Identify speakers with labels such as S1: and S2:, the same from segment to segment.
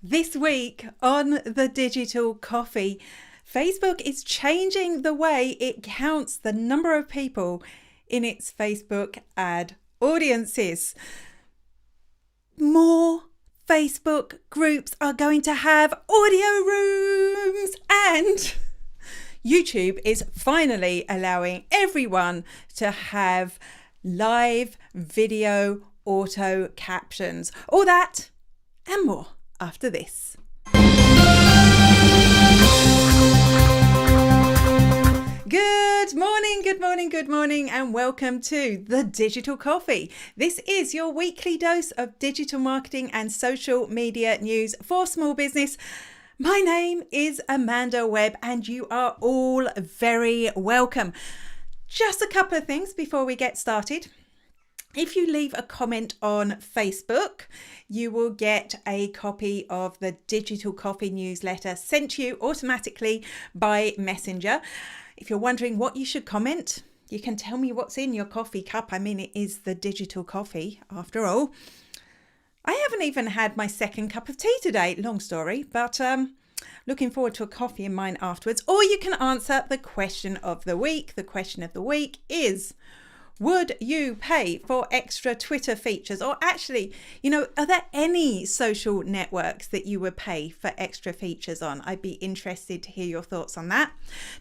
S1: This week on the Digital Coffee, Facebook is changing the way it counts the number of people in its Facebook ad audiences. More Facebook groups are going to have audio rooms, and YouTube is finally allowing everyone to have live video auto captions. All that and more after this. Good morning, and welcome to the Digital Coffee. This is your weekly dose of digital marketing and social media news for small business. My name is Amanda Webb, and you are all very welcome. Just a couple of things before we get started. If you leave a comment on Facebook, you will get a copy of the Digital Coffee newsletter sent to you automatically by Messenger. If you're wondering what you should comment, you can tell me what's in your coffee cup. I mean, it is the Digital Coffee after all. I haven't even had my second cup of tea today, long story, but looking forward to a coffee in mine afterwards. Or you can answer the question of the week. The question of the week is, would you pay for extra Twitter features? Or actually, are there any social networks that you would pay for extra features on? I'd be interested to hear your thoughts on that.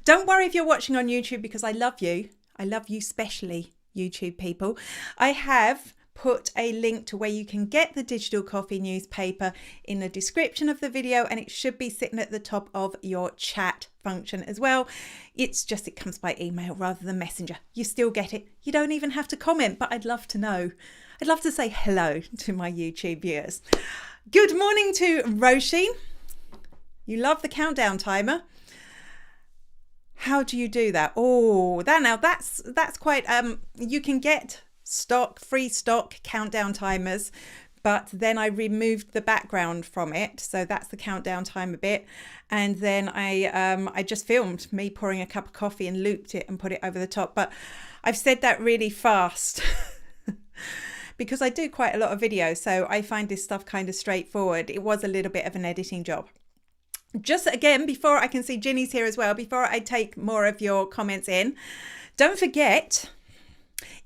S1: Don't worry if you're watching on YouTube, because I love you. I love you specially, YouTube people. I have put a link to where you can get the Digital Coffee newspaper in the description of the video, and it should be sitting at the top of your chat function as well. It comes by email rather than Messenger. You still get it. You don't even have to comment, but I'd love to know. I'd love to say hello to my YouTube viewers. Good morning to Roshi. You love the countdown timer. How do you do that? Oh, that's quite you can get free stock countdown timers, but then I removed the background from it, so that's the countdown timer bit. And then I just filmed me pouring a cup of coffee and looped it and put it over the top. But I've said that really fast because I do quite a lot of videos, so I find this stuff kind of straightforward. It was a little bit of an editing job. Just again, before I can see Ginny's here as well, before I take more of your comments in, don't forget,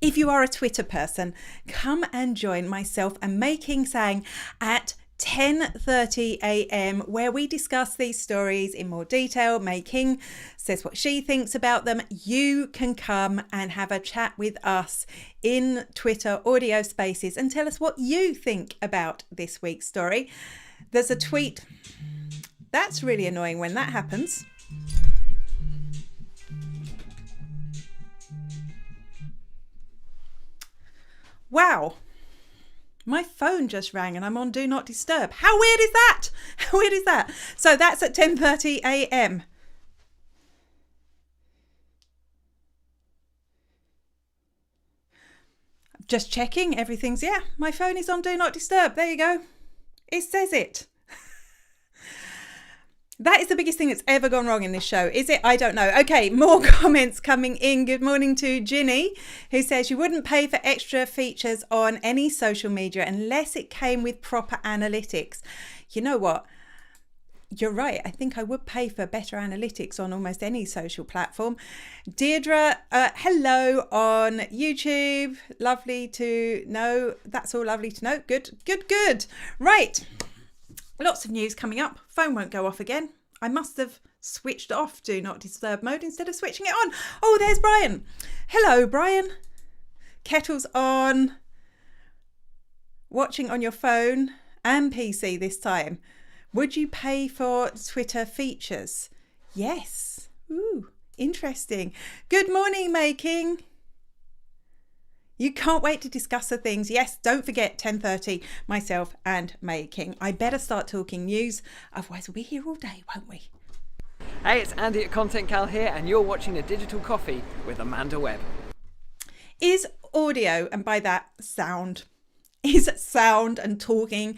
S1: if you are a Twitter person, come and join myself and Making Sang at 10:30 a.m. where we discuss these stories in more detail. Making says what she thinks about them. You can come and have a chat with us in Twitter audio spaces and tell us what you think about this week's story. There's a tweet. That's really annoying when that happens. Wow, my phone just rang and I'm on Do Not Disturb. How weird is that? How weird is that? So that's at 10:30 a.m. Just checking, everything's, my phone is on Do Not Disturb. There you go. It says it. That is the biggest thing that's ever gone wrong in this show, is it? I don't know. Okay, more comments coming in. Good morning to Ginny, who says you wouldn't pay for extra features on any social media unless it came with proper analytics. You know what? You're right. I think I would pay for better analytics on almost any social platform. Deirdre, hello on YouTube. Lovely to know. That's all lovely to know. Good. Right. Lots of news coming up. Phone won't go off again. I must have switched off Do Not Disturb mode instead of switching it on. Oh, there's Brian. Hello, Brian. Kettle's on. Watching on your phone and PC this time. Would you pay for Twitter features? Yes. Ooh, interesting. Good morning, Making. You can't wait to discuss the things. Yes, don't forget 10:30, myself and Making. I better start talking news, otherwise we'll be here all day, won't we?
S2: Hey, it's Andy at Content Cal here, and you're watching the Digital Coffee with Amanda Webb.
S1: Is audio, and by that sound, is sound and talking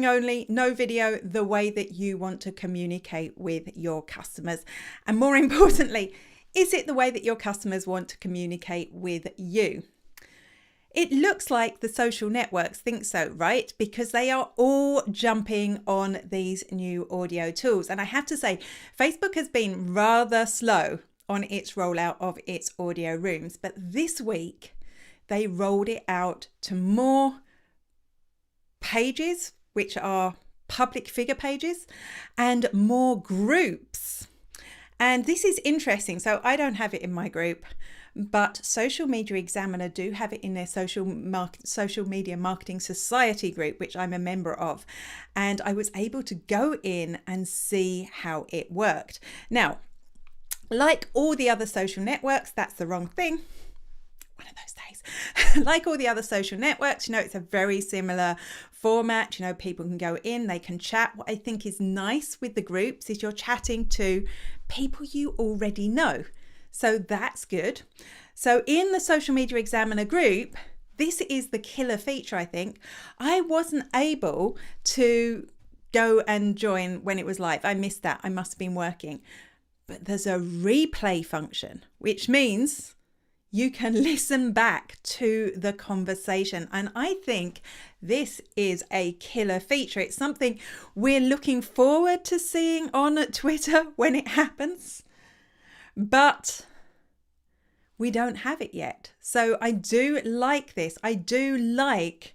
S1: only, no video, the way that you want to communicate with your customers? And more importantly, is it the way that your customers want to communicate with you? It looks like the social networks think so, right? Because they are all jumping on these new audio tools. And I have to say, Facebook has been rather slow on its rollout of its audio rooms. But this week, they rolled it out to more pages, which are public figure pages, and more groups. And this is interesting. So I don't have it in my group, but Social Media Examiner do have it in their social media marketing society group, which I'm a member of. And I was able to go in and see how it worked. Now, like all the other social networks, that's the wrong thing. One of those days. Like all the other social networks, it's a very similar format. People can go in, they can chat. What I think is nice with the groups is you're chatting to people you already know. So that's good. So in the Social Media Examiner group, this is the killer feature, I think. I wasn't able to go and join when it was live. I missed that. I must have been working. But there's a replay function, which means you can listen back to the conversation. And I think this is a killer feature. It's something we're looking forward to seeing on Twitter when it happens. But we don't have it yet. So I do like this. I do like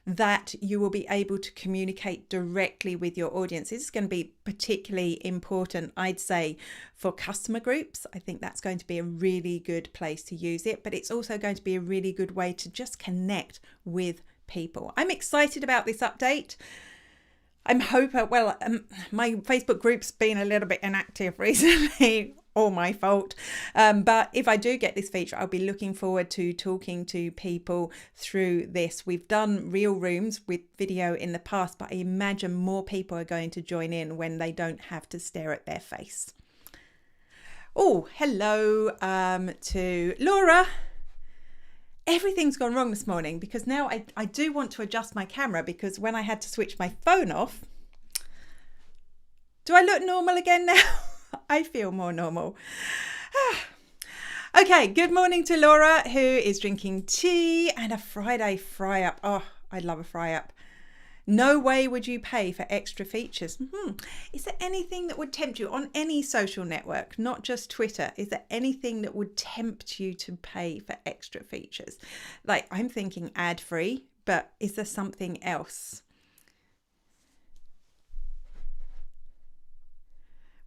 S1: that you will be able to communicate directly with your audience. This is going to be particularly important, I'd say, for customer groups. I think that's going to be a really good place to use it, but it's also going to be a really good way to just connect with people. I'm excited about this update. I'm hoping, my Facebook group's been a little bit inactive recently. All my fault. But if I do get this feature, I'll be looking forward to talking to people through this. We've done real rooms with video in the past, but I imagine more people are going to join in when they don't have to stare at their face. Oh, hello to Laura. Everything's gone wrong this morning because now I do want to adjust my camera, because when I had to switch my phone off, do I look normal again now? I feel more normal. Okay, good morning to Laura, who is drinking tea and a Friday fry-up. Oh, I love a fry-up. No way would you pay for extra features. Is there anything that would tempt you on any social network, not just Twitter? Is there anything that would tempt you to pay for extra features? Like, I'm thinking ad-free, but is there something else?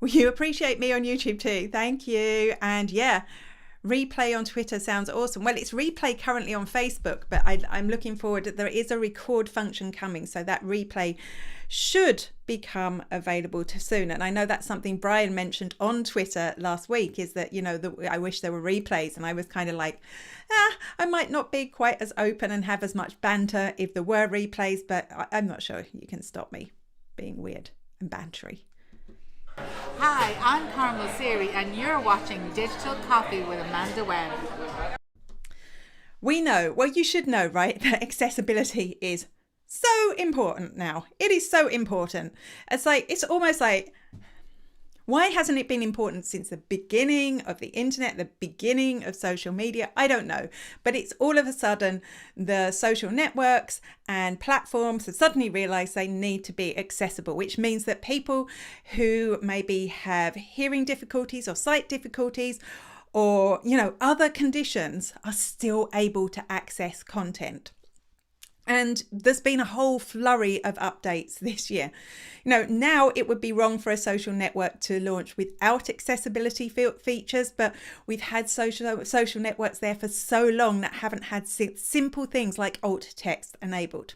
S1: Well, you appreciate me on YouTube too. Thank you. And yeah, replay on Twitter sounds awesome. Well, it's replay currently on Facebook, but I'm looking forward. There is a record function coming, so that replay should become available soon. And I know that's something Brian mentioned on Twitter last week, is that, I wish there were replays. And I was kind of like, I might not be quite as open and have as much banter if there were replays, but I'm not sure you can stop me being weird and bantery.
S3: Hi, I'm Carmel Siri and you're watching Digital Coffee with Amanda Webb.
S1: We know, well, you should know, right, that accessibility is so important now. It is so important. It's almost like, why hasn't it been important since the beginning of the internet, the beginning of social media? I don't know. But it's all of a sudden the social networks and platforms have suddenly realized they need to be accessible, which means that people who maybe have hearing difficulties or sight difficulties or, other conditions are still able to access content. And there's been a whole flurry of updates this year. Now it would be wrong for a social network to launch without accessibility features, but we've had social networks there for so long that haven't had simple things like alt text enabled.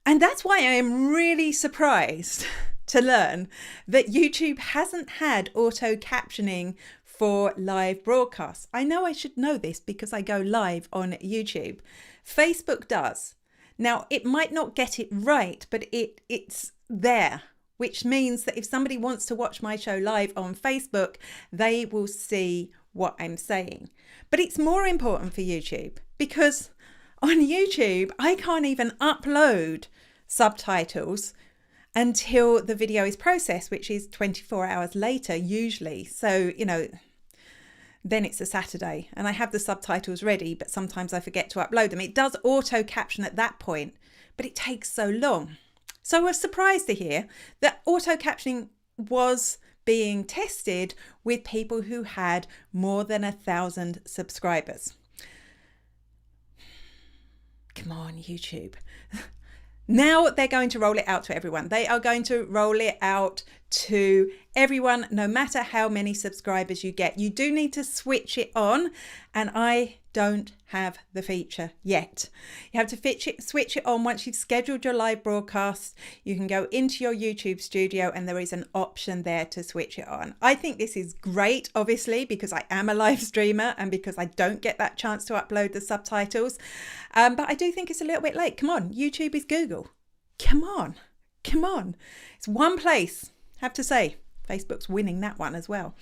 S1: And that's why I am really surprised to learn that YouTube hasn't had auto captioning for live broadcasts. I know I should know this because I go live on YouTube. Facebook does. Now, it might not get it right, but it's there, which means that if somebody wants to watch my show live on Facebook, they will see what I'm saying. But it's more important for YouTube because on YouTube, I can't even upload subtitles until the video is processed, which is 24 hours later, usually. So, then it's a Saturday and I have the subtitles ready, but sometimes I forget to upload them. It does auto caption at that point, but it takes so long. So I was surprised to hear that auto captioning was being tested with people who had more than 1,000 subscribers. Come on, YouTube. Now they're going to roll it out to everyone. They are going to roll it out to everyone, no matter how many subscribers you get. You do need to switch it on, and I don't have the feature yet. You have to switch it on once you've scheduled your live broadcast. You can go into your YouTube studio and there is an option there to switch it on. I think this is great, obviously, because I am a live streamer and because I don't get that chance to upload the subtitles. But I do think it's a little bit late. Come on, YouTube is Google. Come on. It's one place, I have to say. Facebook's winning that one as well.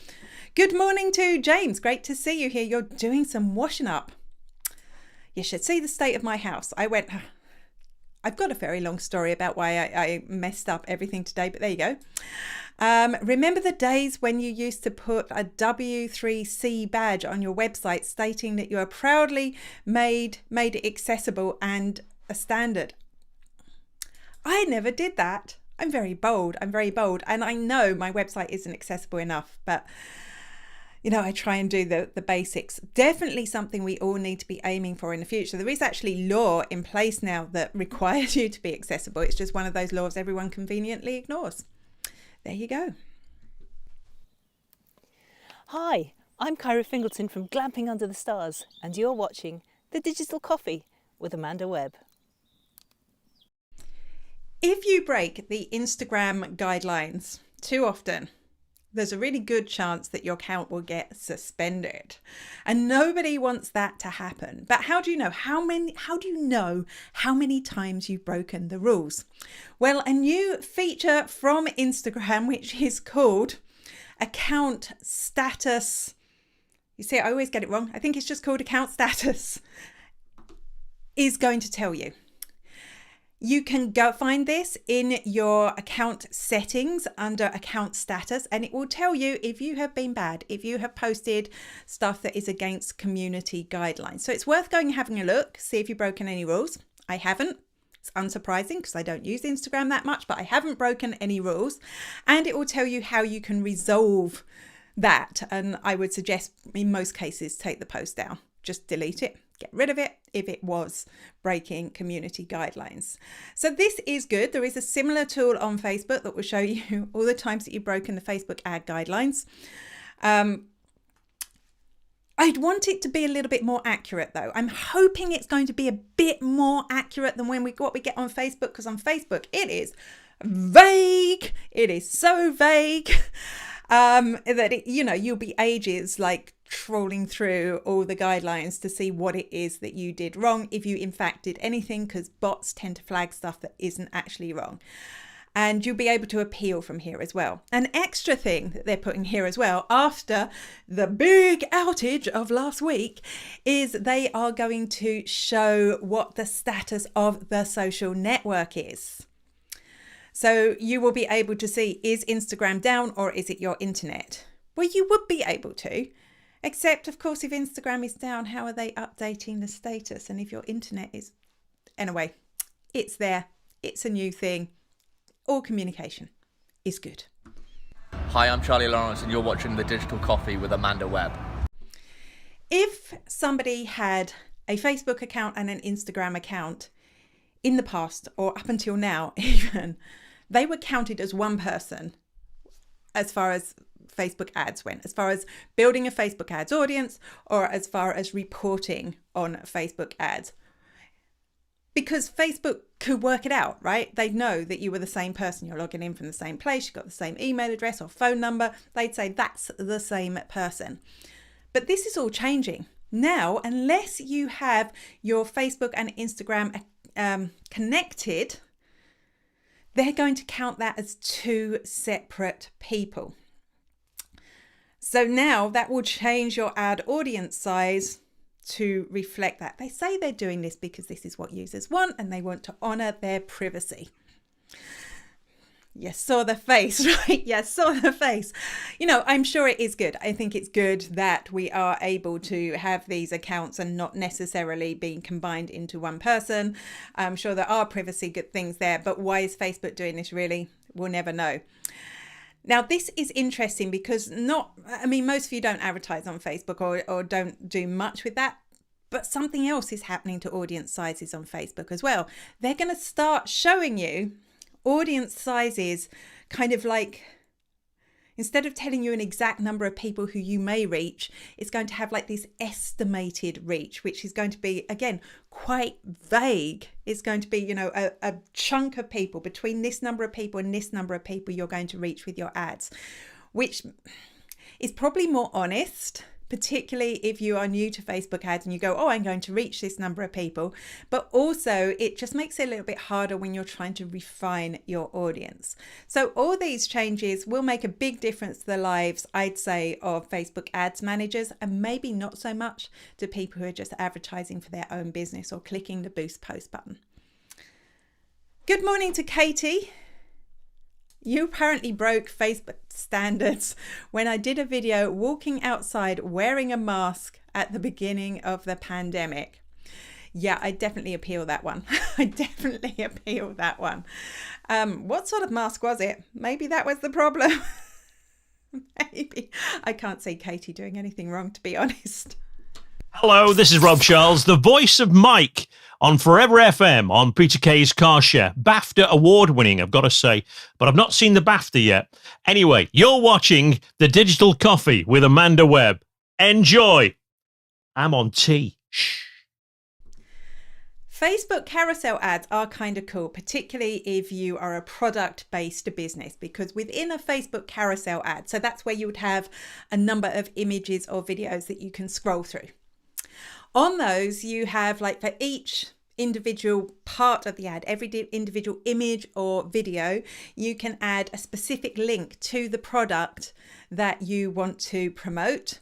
S1: Good morning to James. Great to see you here. You're doing some washing up. You should see the state of my house. I've got a very long story about why I messed up everything today, but there you go. Remember the days when you used to put a W3C badge on your website stating that you are proudly made it accessible and a standard? I never did that. I'm very bold, and I know my website isn't accessible enough, but I try and do the basics. Definitely something we all need to be aiming for in the future. There is actually law in place now that requires you to be accessible. It's just one of those laws everyone conveniently ignores. There you go.
S4: Hi, I'm Kyra Fingleton from Glamping Under the Stars, and you're watching The Digital Coffee with Amanda Webb.
S1: If you break the Instagram guidelines too often, there's a really good chance that your account will get suspended. And nobody wants that to happen. But how do you know? How do you know how many times you've broken the rules? Well, a new feature from Instagram, which is called account status. You see, I always get it wrong. I think it's just called account status, is going to tell you. You can go find this in your account settings under account status, and it will tell you if you have been bad, if you have posted stuff that is against community guidelines. So it's worth going and having a look, see if you've broken any rules. I haven't. It's unsurprising because I don't use Instagram that much, but I haven't broken any rules. And it will tell you how you can resolve that. And I would suggest in most cases, take the post down, just delete it. Get rid of it if it was breaking community guidelines. So this is good. There is a similar tool on Facebook that will show you all the times that you've broken the Facebook ad guidelines. I'd want it to be a little bit more accurate though. I'm hoping it's going to be a bit more accurate than what we get on Facebook, because on Facebook it is vague. It is so vague that you'll be ages trawling through all the guidelines to see what it is that you did wrong, if you in fact did anything, because bots tend to flag stuff that isn't actually wrong. And you'll be able to appeal from here as well. An extra thing that they're putting here as well, after the big outage of last week, is they are going to show what the status of the social network is. So you will be able to see, is Instagram down or is it your internet? Well, you would be able to. Except, of course, if Instagram is down, how are they updating the status? And if your internet is... Anyway, it's there. It's a new thing. All communication is good.
S5: Hi, I'm Charlie Lawrence and you're watching The Digital Coffee with Amanda Webb.
S1: If somebody had a Facebook account and an Instagram account in the past, or up until now even, they were counted as one person as far as Facebook ads went, as far as building a Facebook ads audience, or as far as reporting on Facebook ads. Because Facebook could work it out, right? They'd know that you were the same person. You're logging in from the same place. You've got the same email address or phone number. They'd say that's the same person. But this is all changing. Now, unless you have your Facebook and Instagram connected, they're going to count that as two separate people. So now that will change your ad audience size to reflect that. They say they're doing this because this is what users want and they want to honor their privacy. You saw the face, right? You saw the face. You know, I'm sure it is good. I think it's good that we are able to have these accounts and not necessarily being combined into one person. I'm sure there are privacy good things there, but why is Facebook doing this really? We'll never know. Now, this is interesting because most of you don't advertise on Facebook or don't do much with that. But something else is happening to audience sizes on Facebook as well. They're going to start showing you audience sizes, kind of like, instead of telling you an exact number of people who you may reach, it's going to have like this estimated reach, which is going to be, again, quite vague. It's going to be, you know, a chunk of people between this number of people and this number of people you're going to reach with your ads, which is probably more honest, particularly if you are new to Facebook ads and you go, oh, I'm going to reach this number of people. But also it just makes it a little bit harder when you're trying to refine your audience. So all these changes will make a big difference to the lives, I'd say, of Facebook ads managers, and maybe not so much to people who are just advertising for their own business or clicking the boost post button. Good morning to Katie. You apparently broke Facebook standards when I did a video walking outside wearing a mask at the beginning of the pandemic. Yeah, I definitely appeal that one. What sort of mask was it? Maybe that was the problem. Maybe. I can't see Katie doing anything wrong, to be honest.
S6: Hello, this is Rob Charles, the voice of Mike on Forever FM on Peter Kay's Car Share. BAFTA award winning, I've got to say, but I've not seen the BAFTA yet. Anyway, you're watching The Digital Coffee with Amanda Webb. Enjoy. I'm on tea. Shh.
S1: Facebook carousel ads are kind of cool, particularly if you are a product-based business, because within a Facebook carousel ad, so that's where you would have a number of images or videos that you can scroll through. On those, you have, like, for each individual part of the ad, every individual image or video, you can add a specific link to the product that you want to promote.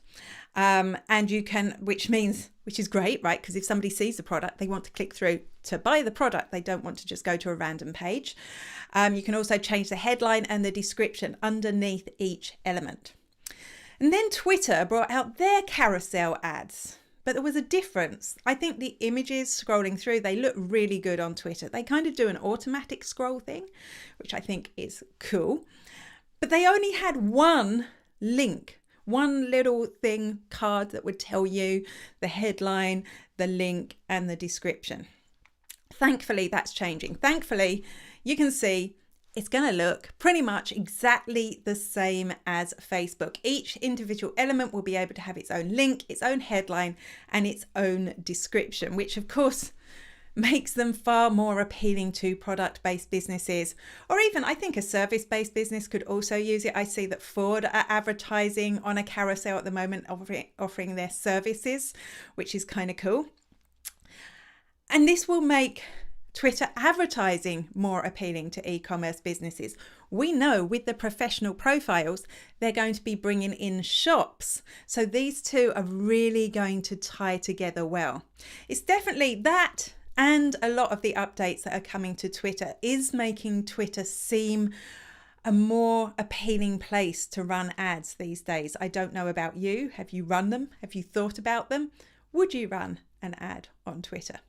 S1: And you can, which is great, right? Because if somebody sees the product, they want to click through to buy the product. They don't want to just go to a random page. You can also change the headline and the description underneath each element. And then Twitter brought out their carousel ads. But there was a difference. I think the images scrolling through, they look really good on Twitter. They kind of do an automatic scroll thing, which I think is cool. But they only had one link, one little thing card that would tell you the headline, the link, and the description. Thankfully, that's changing. Thankfully, you can see it's going to look pretty much exactly the same as Facebook. Each individual element will be able to have its own link, its own headline, and its own description, which of course makes them far more appealing to product-based businesses, or even I think a service-based business could also use it. I see that Ford are advertising on a carousel at the moment, offering their services, which is kind of cool. And this will make Twitter advertising more appealing to e-commerce businesses. We know with the professional profiles, they're going to be bringing in shops. So these two are really going to tie together well. It's definitely that, and a lot of the updates that are coming to Twitter is making Twitter seem a more appealing place to run ads these days. I don't know about you. Have you run them? Have you thought about them? Would you run an ad on Twitter?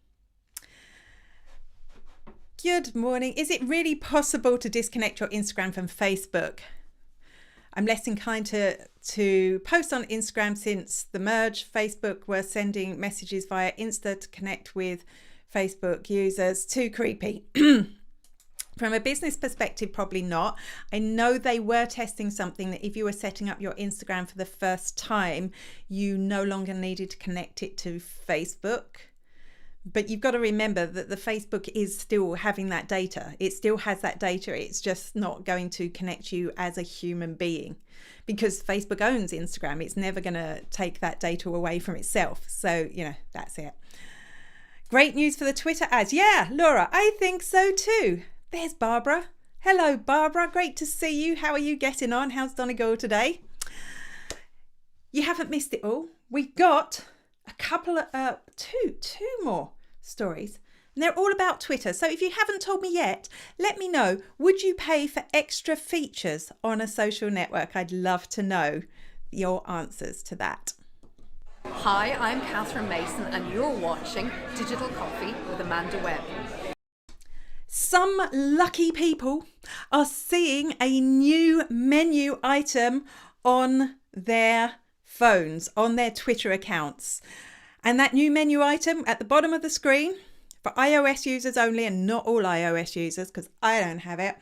S1: Good morning. Is it really possible to disconnect your Instagram from Facebook? I'm less inclined to post on Instagram since the merge. Facebook were sending messages via Insta to connect with Facebook users. Too creepy. From a business perspective, probably not. I know they were testing something that if you were setting up your Instagram for the first time, you no longer needed to connect it to Facebook. But you've got to remember that the Facebook is still having that data. It still has that data. It's just not going to connect you as a human being because Facebook owns Instagram. It's never going to take that data away from itself. So, that's it. Great news for the Twitter ads. Yeah, Laura, I think so too. There's Barbara. Hello, Barbara. Great to see you. How are you getting on? How's Donegal today? You haven't missed it all. We've got a couple of two more stories And they're all about Twitter. So if you haven't told me yet, let me know. Would you pay for extra features on a social network? I'd love to know your answers to that.
S7: Hi, I'm Catherine Mason and you're watching Digital Coffee with Amanda Webb.
S1: Some lucky people are seeing a new menu item on their phones, on their Twitter accounts. And that new menu item at the bottom of the screen, for iOS users only and not all iOS users, because I don't have it,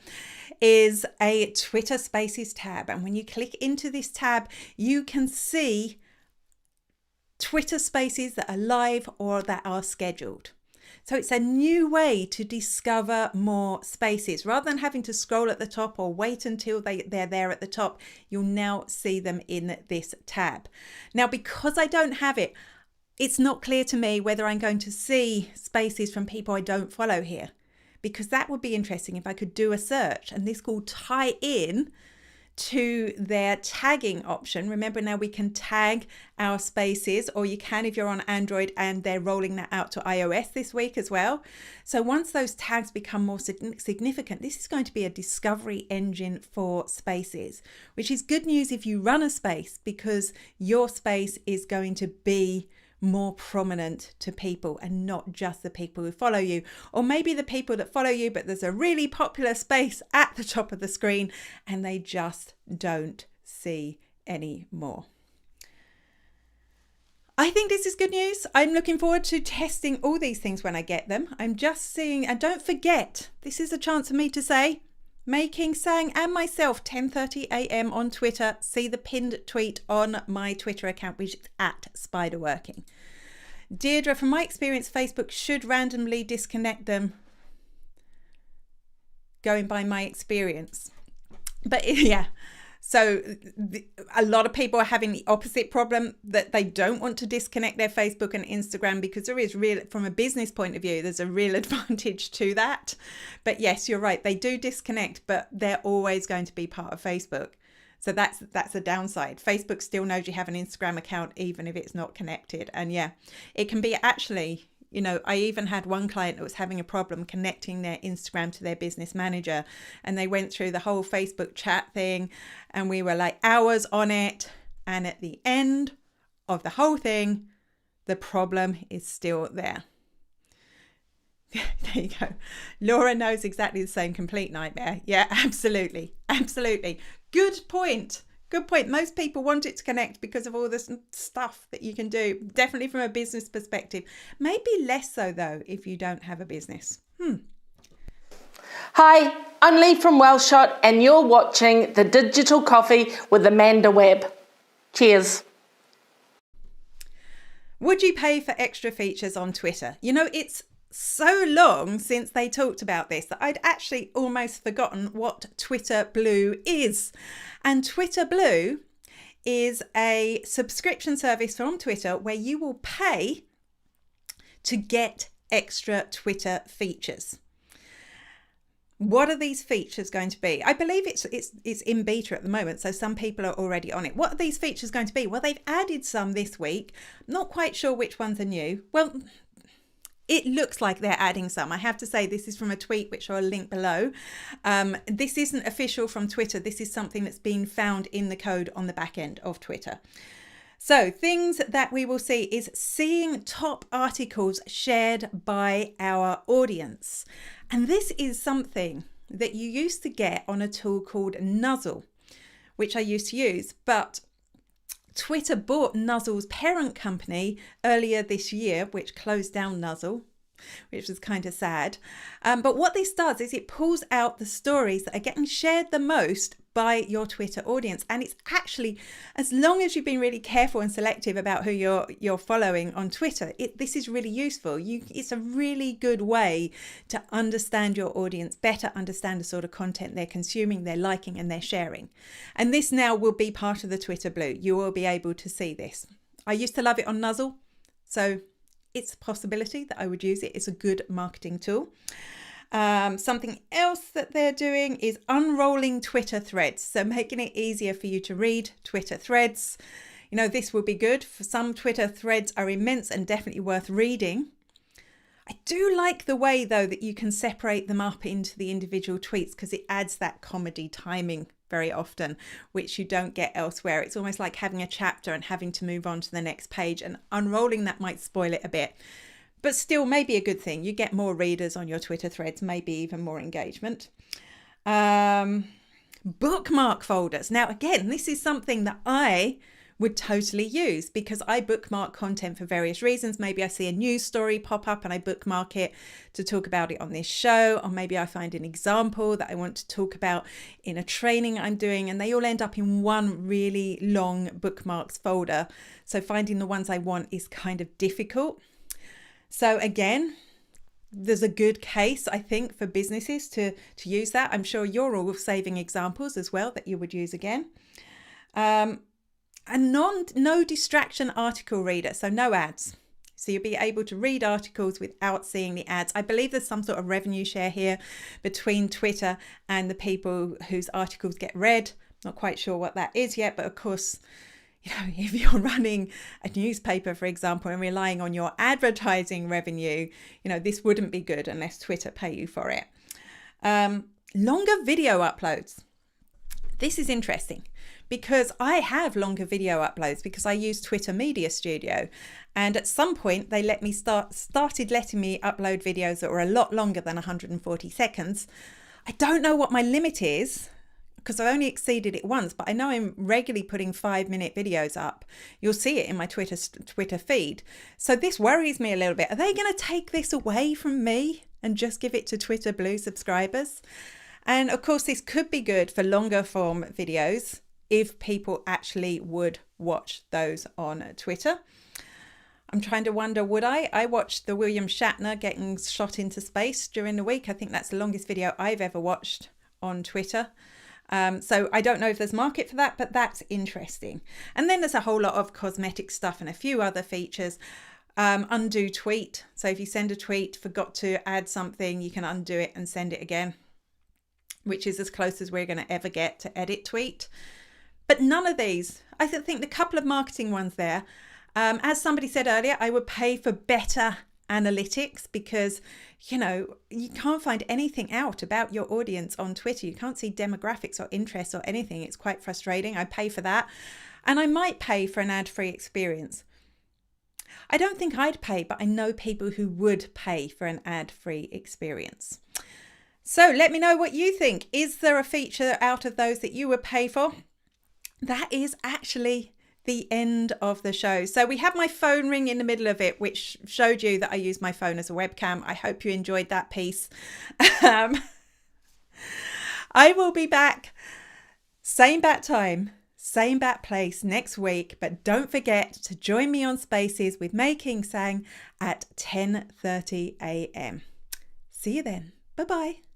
S1: is a Twitter Spaces tab. And when you click into this tab, you can see Twitter Spaces that are live or that are scheduled. So it's a new way to discover more spaces. Rather than having to scroll at the top or wait until they're there at the top, you'll now see them in this tab. Now, because I don't have it, it's not clear to me whether I'm going to see spaces from people I don't follow here, because that would be interesting if I could do a search and this will tie in to their tagging option. Remember, now we can tag our spaces, or you can if you're on Android, and they're rolling that out to iOS this week as well. So once those tags become more significant, this is going to be a discovery engine for spaces, which is good news if you run a space, because your space is going to be more prominent to people and not just the people who follow you, or maybe the people that follow you, but there's a really popular space at the top of the screen and they just don't see any more. I think this is good news. I'm looking forward to testing all these things when I get them. I'm just seeing, and don't forget, this is a chance for me to say, Sang and myself, 10:30 a.m. on Twitter. See the pinned tweet on my Twitter account, which is at Spiderworking. Deirdre, from my experience, Facebook should randomly disconnect them, going by my experience. But yeah, so a lot of people are having the opposite problem, that they don't want to disconnect their Facebook and Instagram, because there is real, from a business point of view, there's a real advantage to that. But yes, you're right, they do disconnect, but they're always going to be part of Facebook. So that's a downside. Facebook still knows you have an Instagram account even if it's not connected. And yeah, it can be actually, you know, I even had one client that was having a problem connecting their Instagram to their business manager, and they went through the whole Facebook chat thing and we were like hours on it. And at the end of the whole thing, the problem is still there. There you go. Laura knows exactly the same, complete nightmare. Yeah, absolutely. Absolutely. Good point. Good point. Most people want it to connect because of all this stuff that you can do. Definitely from a business perspective. Maybe less so though if you don't have a business.
S8: Hi, I'm Lee from Wellshot and you're watching The Digital Coffee with Amanda Webb. Cheers.
S1: Would you pay for extra features on Twitter? You know, it's so long since they talked about this that I'd actually almost forgotten what Twitter Blue is. And Twitter Blue is a subscription service from Twitter where you will pay to get extra Twitter features. What are these features going to be? I believe it's in beta at the moment, so some people are already on it. What are these features going to be? Well, they've added some this week. Not quite sure which ones are new. Well, it looks like they're adding some. I have to say, this is from a tweet, which I'll link below. This isn't official from Twitter. This is something that's been found in the code on the back end of Twitter. So things that we will see is seeing top articles shared by our audience. And this is something that you used to get on a tool called Nuzzle, which I used to use, but Twitter bought Nuzzle's parent company earlier this year, which closed down Nuzzle, which was kind of sad. But what this does is it pulls out the stories that are getting shared the most by your Twitter audience. And it's actually, as long as you've been really careful and selective about who you're following on Twitter, this is really useful. It's a really good way to understand your audience better, understand the sort of content they're consuming, they're liking and they're sharing. And this now will be part of the Twitter Blue. You will be able to see this. I used to love it on Nuzzle, so it's a possibility that I would use it. It's a good marketing tool. Something else that they're doing is unrolling Twitter threads. So making it easier for you to read Twitter threads. You know, this will be good. For some, Twitter threads are immense and definitely worth reading. I do like the way, though, that you can separate them up into the individual tweets, because it adds that comedy timing very often, which you don't get elsewhere. It's almost like having a chapter and having to move on to the next page, and unrolling that might spoil it a bit. But still, maybe a good thing. You get more readers on your Twitter threads, maybe even more engagement. Bookmark folders. Now, again, this is something that I would totally use, because I bookmark content for various reasons. Maybe I see a news story pop up and I bookmark it to talk about it on this show, or maybe I find an example that I want to talk about in a training I'm doing, and they all end up in one really long bookmarks folder. So finding the ones I want is kind of difficult. So again, there's a good case, I think, for businesses to use that. I'm sure you're all saving examples as well that you would use again. A no distraction article reader, so no ads. So you'll be able to read articles without seeing the ads. I believe there's some sort of revenue share here between Twitter and the people whose articles get read. Not quite sure what that is yet, but of course, if you're running a newspaper, for example, and relying on your advertising revenue, this wouldn't be good unless Twitter pay you for it. Longer video uploads. This is interesting, because I have longer video uploads because I use Twitter Media Studio, and at some point they started letting me upload videos that were a lot longer than 140 seconds. I don't know what my limit is, because I've only exceeded it once, but I know I'm regularly putting 5-minute videos up. You'll see it in my Twitter feed. So this worries me a little bit. Are they going to take this away from me and just give it to Twitter Blue subscribers? And of course, this could be good for longer form videos if people actually would watch those on Twitter. I'm trying to wonder, would I? I watched the William Shatner getting shot into space during the week. I think that's the longest video I've ever watched on Twitter. So I don't know if there's market for that, but that's interesting. And then there's a whole lot of cosmetic stuff and a few other features. Undo tweet. So if you send a tweet, forgot to add something, you can undo it and send it again, which is as close as we're going to ever get to edit tweet. But none of these, I think the couple of marketing ones there, as somebody said earlier, I would pay for better analytics, because you can't find anything out about your audience on Twitter. You can't see demographics or interests or anything. It's quite frustrating. I pay for that, and I might pay for an ad-free experience. I don't think I'd pay, but I know people who would pay for an ad-free experience. So let me know what you think. Is there a feature out of those that you would pay for? That is actually the end of the show. So we have my phone ring in the middle of it, which showed you that I use my phone as a webcam. I hope you enjoyed that piece. I will be back, same bat time, same bat place next week, but don't forget to join me on Spaces with May King Sang at 10:30 a.m. See you then. Bye-bye.